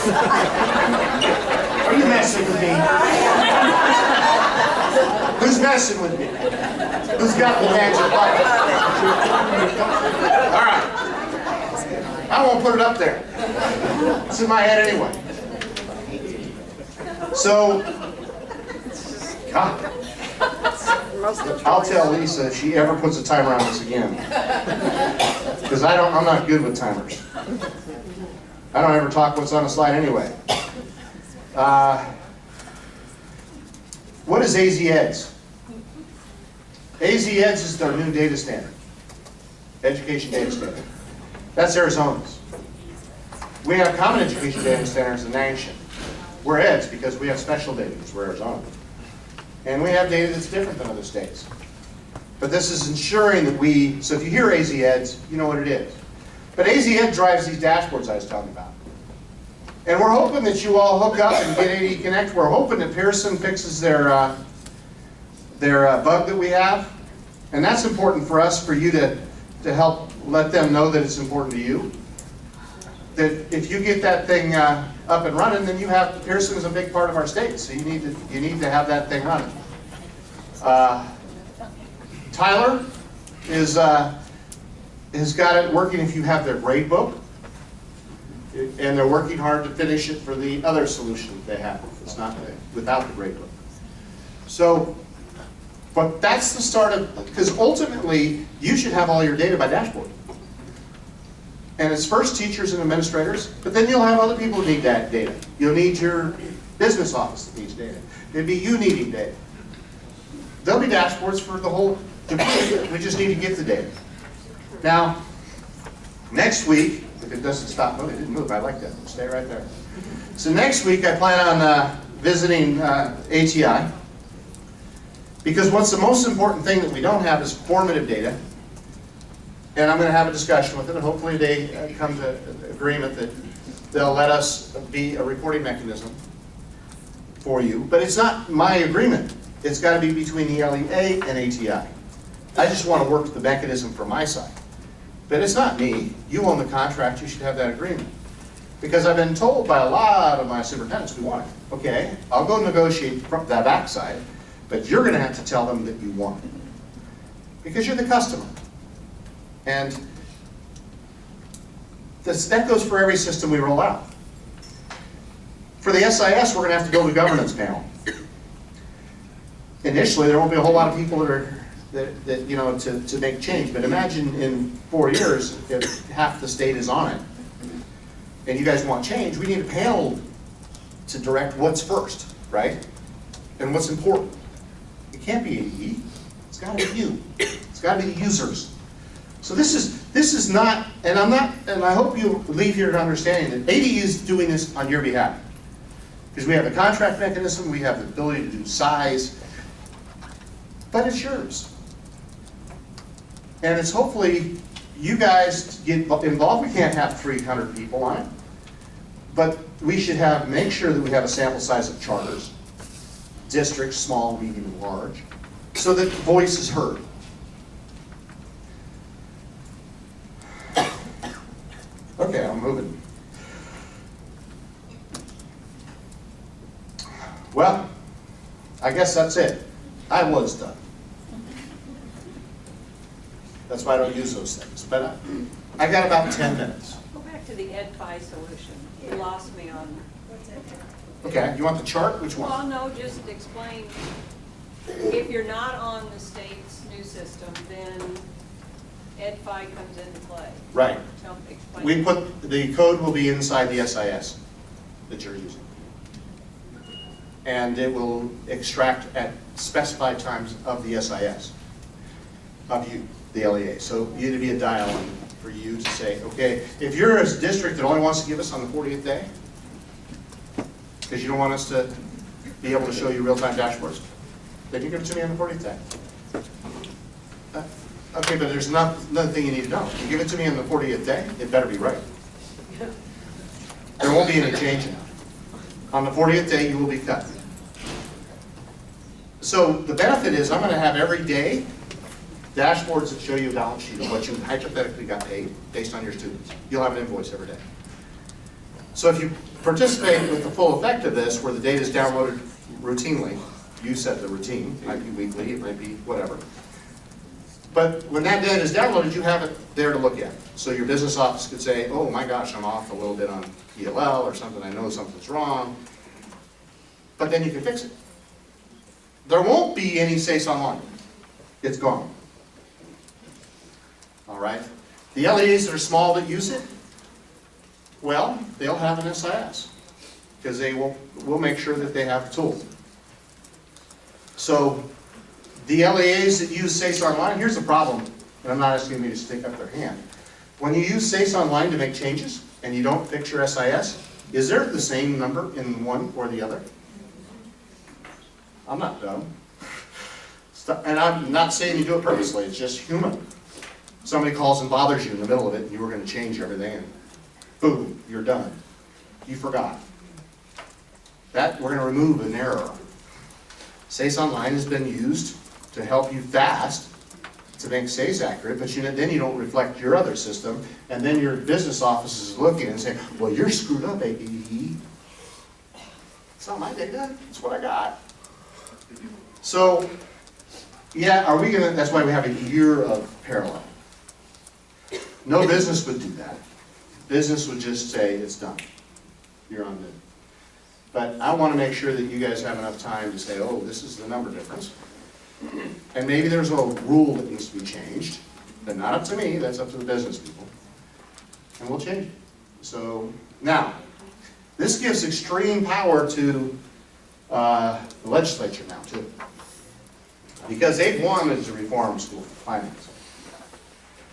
Are you messing with me? Who's messing with me? Who's got the magic button? All right. I won't put it up there. It's in my head anyway. So, God. I'll tell Lisa if she ever puts a timer on this again. Because I'm not good with timers. I don't ever talk what's on the slide anyway. What is AZ-EDS? AZ-EDS is their new data standard. Education data standard. That's Arizona's. We have common education data standards in the nation. We're EDS because we have special data because we're Arizona. And we have data that's different than other states. But this is ensuring that so if you hear AZ-EDS, you know what it is. But AZ-EDS drives these dashboards I was talking about. And we're hoping that you all hook up and get AD Connect. We're hoping that Pearson fixes their bug that we have. And that's important for us, for you to help let them know that it's important to you. That if you get that thing up and running, then Pearson is a big part of our state, so you need to have that thing running. Tyler has got it working if you have their grade book, and they're working hard to finish it for the other solution that they have. It's not without the grade book. So, but that's the start of, because ultimately you should have all your data by dashboard. And it's first teachers and administrators, but then you'll have other people who need that data. You'll need your business office that needs data. It'd be you needing data. There'll be dashboards for the whole department. We just need to get the data. Now, next week, if it doesn't stop moving, it didn't move, I like that. Stay right there. So next week I plan on visiting ATI, because what's the most important thing that we don't have is formative data. And I'm going to have a discussion with them, and hopefully they come to an agreement that they'll let us be a reporting mechanism for you. But it's not my agreement. It's got to be between the LEA and ATI. I just want to work the mechanism from my side. But it's not me. You own the contract. You should have that agreement. Because I've been told by a lot of my superintendents, we want it. Okay, I'll go negotiate from that backside, but you're going to have to tell them that you want it. Because you're the customer. And that goes for every system we roll out. For the SIS, we're going to have to build a governance panel. Initially, there won't be a whole lot of people that you know, to make change. But imagine in 4 years, if half the state is on it, and you guys want change, we need a panel to direct what's first, right? And what's important. It can't be AE. It's got to be you. It's got to be the users. So this is not, and I hope you leave here understanding that ADE is doing this on your behalf. Because we have the contract mechanism, we have the ability to do size, but it's yours. And it's hopefully you guys get involved. We can't have 300 people on it, but we should make sure that we have a sample size of charters, districts, small, medium, and large, so that the voice is heard. Okay, I'm moving. Well, I guess that's it. I was done. That's why I don't use those things. But I got about 10 minutes. Go back to the EdFi solution. You lost me on. Okay, you want the chart? Which one? Well, no, just explain. If you're not on the state's new system, then EdFi comes into play. Right. Explain. We put, the code will be inside the SIS that you're using. And it will extract at specified times of the SIS, of you, the LEA. So you need to be a dial-in for you to say, okay, if you're a district that only wants to give us on the 40th day, because you don't want us to be able to show you real-time dashboards, then you give it to me on the 40th day. Okay, but there's another thing you need to know. If you give it to me on the 40th day, it better be right. There won't be any change in it. On the 40th day, you will be cut. So the benefit is I'm going to have every day dashboards that show you a balance sheet of what you hypothetically got paid based on your students. You'll have an invoice every day. So if you participate with the full effect of this, where the data is downloaded routinely. You set the routine, it might be weekly, it might be whatever. But when that data is downloaded, you have it there to look at. So your business office could say, oh my gosh, I'm off a little bit on ELL or something, I know something's wrong. But then you can fix it. There won't be any SACE Online. It's gone. All right? The LEAs that are small that use it, well, they'll have an SIS, because we'll make sure that they have the tool. So the LEAs that use SACE Online, here's the problem, and I'm not asking anybody to stick up their hand. When you use SACE Online to make changes, and you don't fix your SIS, is there the same number in one or the other? I'm not dumb. And I'm not saying you do it purposely, it's just human. Somebody calls and bothers you in the middle of it, and you were going to change everything, and boom, you're done. You forgot. That, we're going to remove an error. SACE Online has been used to help you fast, to make SACE accurate, but then you don't reflect your other system, and then your business office is looking and saying, well, you're screwed up, APE. It's not my data, it's what I got. So, yeah, that's why we have a year of parallel. No business would do that. Business would just say, it's done. You're on it. But I want to make sure that you guys have enough time to say, oh, this is the number difference. And maybe there's a rule that needs to be changed, but not up to me, that's up to the business people. And we'll change it. So, now, this gives extreme power to the legislature now, too. Because they've wanted to reform school finance.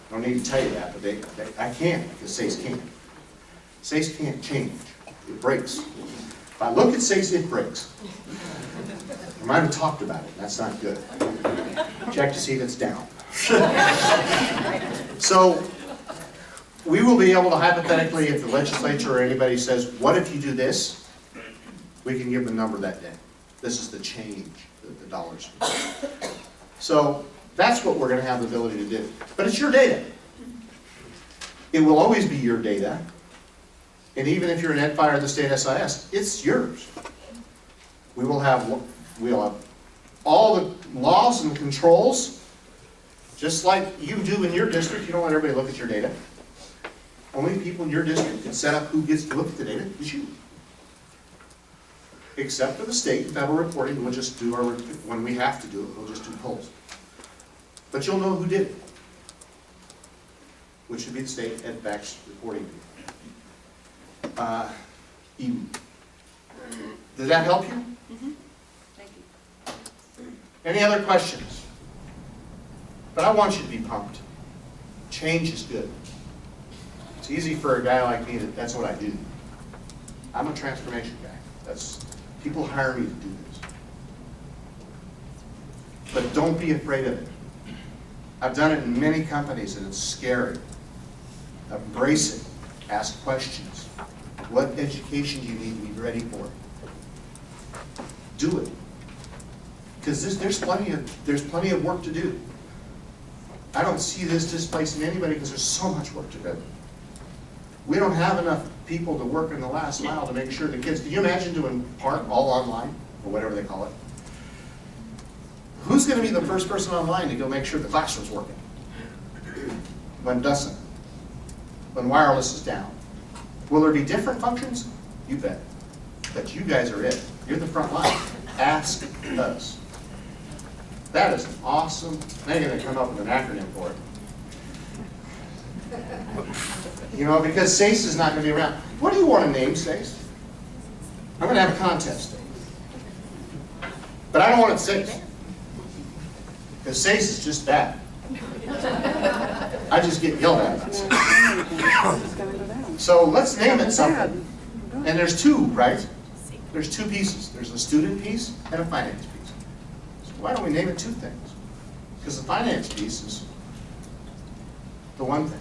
I don't need to tell you that, but I can't, because SACE can't. SACE can't change. It breaks. If I look at SACE, it breaks. I might have talked about it, that's not good. Check to see if it's down. So, we will be able to hypothetically, if the legislature or anybody says, what if you do this? We can give them a number that day. This is the change, the dollars. So, that's what we're going to have the ability to do. But it's your data. It will always be your data. And even if you're an EdFi or the state SIS, it's yours. We'll have all the laws and controls, just like you do in your district. You don't let everybody look at your data. Only people in your district can set up who gets to look at the data is you. Except for the state and federal reporting, we'll just do when we have to do it, we'll just do polls. But you'll know who did it, which should be the state EdFacts reporting people. Did that help you? Mm-hmm. Thank you. Any other questions? But I want you to be pumped. Change is good. It's easy for a guy like me that's what I do. I'm a transformation guy. People hire me to do this. But don't be afraid of it. I've done it in many companies and it's scary. Embrace it. Ask questions. What education do you need to be ready for? Do it. Because there's plenty of work to do. I don't see this displacing anybody because there's so much work to do. We don't have enough people to work in the last mile to make sure the kids, can you imagine doing PART all online, or whatever they call it? Who's going to be the first person online to go make sure the classroom's working? When it doesn't? When wireless is down? Will there be different functions? You bet. But you guys are it. You're the front line. Ask us. That is awesome. They're going to come up with an acronym for it. You know, because SACE is not going to be around. What do you want to name SACE? I'm going to have a contest. But I don't want it SACE. Because SACE is just bad. I just get yelled at. So let's name it something. And there's two, right? There's two pieces. There's a student piece and a finance piece. So why don't we name it two things? Because the finance piece is the one thing.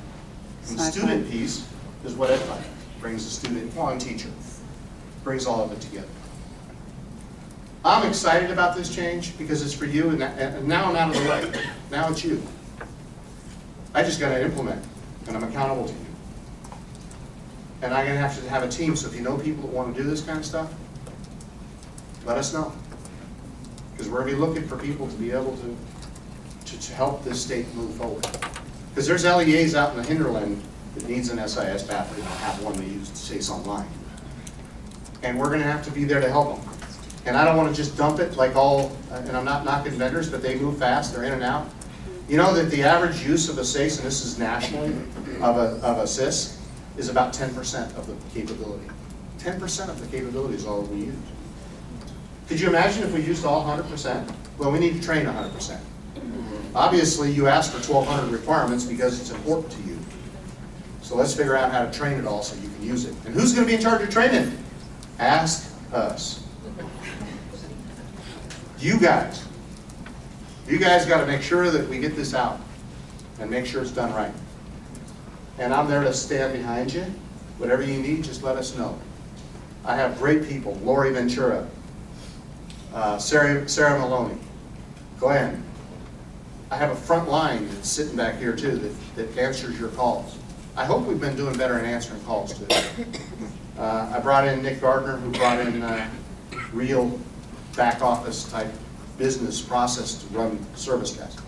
And the student piece is what EdFi brings the student, and teacher, brings all of it together. I'm excited about this change because it's for you, and now I'm out of the way. Now it's you. I just got to implement, and I'm accountable to you. And I'm gonna have to have a team, so if you know people that wanna do this kind of stuff, let us know. Because we're gonna be looking for people to be able to help this state move forward. Because there's LEAs out in the hinterland that needs an SIS path, they don't have one they use to chase online. And we're gonna have to be there to help them. And I don't wanna just dump it like all, and I'm not knocking vendors, but they move fast, they're in and out. You know that the average use of a SACE, and this is nationally, of a SIS, is about 10% of the capability. 10% of the capability is all we use. Could you imagine if we used all 100%? Well, we need to train 100%. Obviously, you asked for 1,200 requirements because it's important to you. So let's figure out how to train it all so you can use it. And who's going to be in charge of training? Ask us. You guys. You guys got to make sure that we get this out and make sure it's done right. And I'm there to stand behind you. Whatever you need, just let us know. I have great people. Lori Ventura, Sarah Maloney, Glenn. I have a front line that's sitting back here too that answers your calls. I hope we've been doing better in answering calls too. I brought in Nick Gardner, who brought in real back office type business process to run service desk.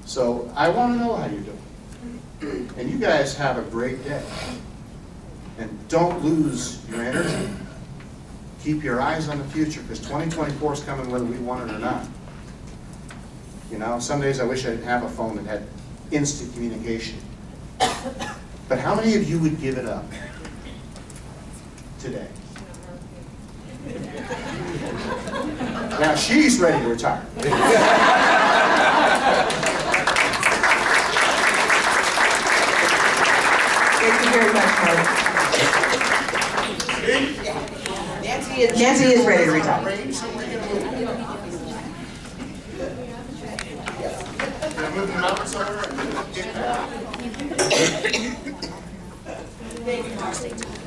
So I want to know how you're doing. And you guys have a great day. And don't lose your energy. Keep your eyes on the future, because 2024 is coming whether we want it or not. You know, some days I wish I didn't have a phone that had instant communication. But how many of you would give it up today? Now she's ready to retire. Thank you very much, Mark. Nancy is ready to retire. Move them out somewhere and get back. Thank you, Mark.